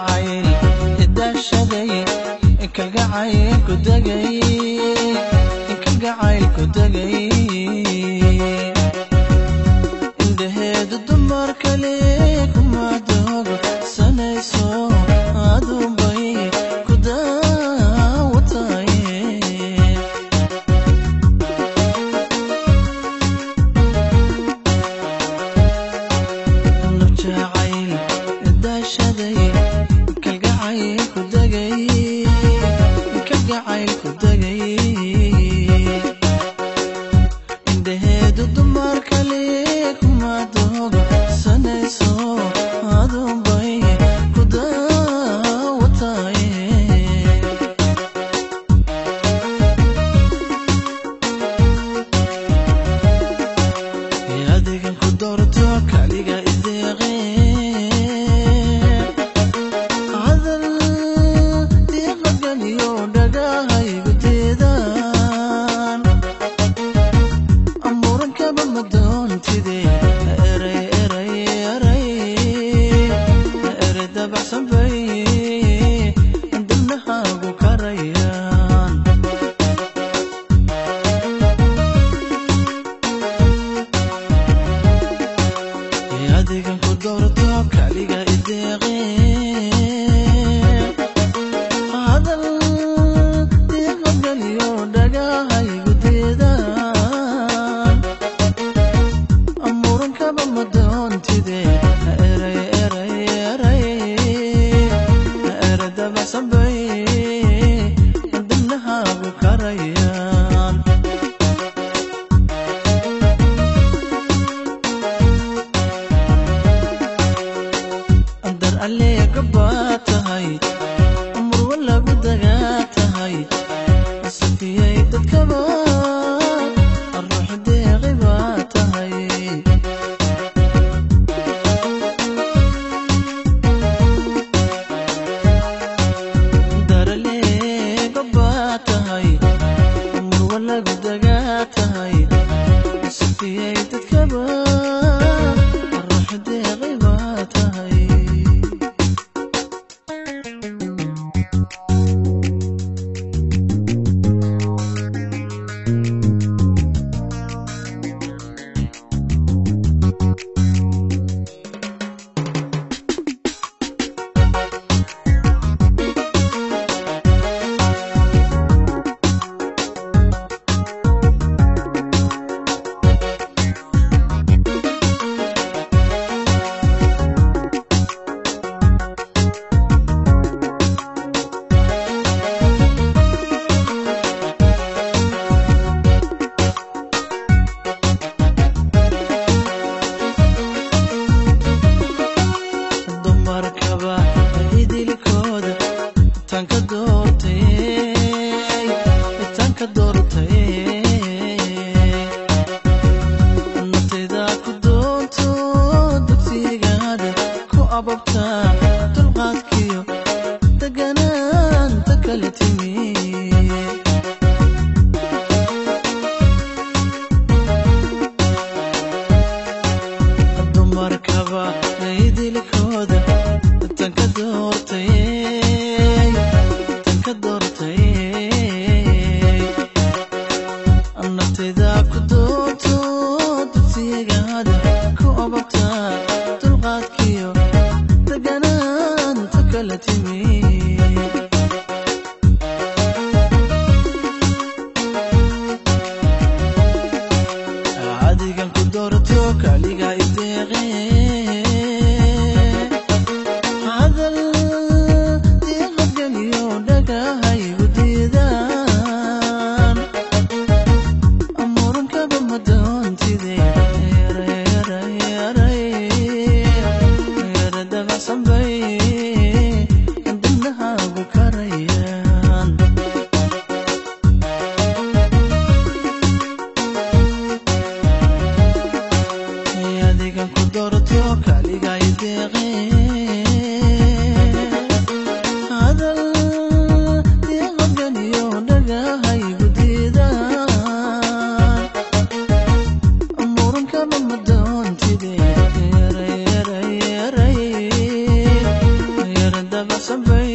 jacayl idashaday kalgacayl ku dagay kalgacayl ku dagay indhaheedu dumar kale kuma doogo sanayso adunbay ku daawatay naf jacayl idashaday kalgacayl ku dagay kalgacayl ku dagay indhaheedu dumar kale kuma doogo sanayso adunbay ku daawatay adigan ku doorto kaliga ideeqe hadal diiqagaliyo dhagahaygu diidaan amuurankaba ma doontide eray eray eray eray dabacsan bay dibnahaagu karayaan adigan ku doorto kaliga ideeqe hadal diiqagaliyo dhagahaygu diidaan amuurankaba ma doontide eray eray eray eray dabacsan bay dibnahaagu karayaan dar alleega baa tahay umur walagu dagaa tahay safiyay dadkaba ruux deeqi baa tahay dar alleega baa tahay umur walagu dagaa tahay safiyay dadkaba ruux deeqi baa tahay dumarkaba idilkooda tanka doortay naftayda ku doonto dugsigaada ku ababta dulqaadkiyo deganaanta kala timi dumarkaba idilkooda tanka doortay naftayda ku doonto dugsigaada ku ababta dulqaadkiyo deganaanta kala timi adigan ku doorto kaliga ideeqe hadal diiqagaliyo dhagahaygu diidaan amuurankaba ma doontide eray eray eray eray dabacsan bay dibnahaagu kara sambay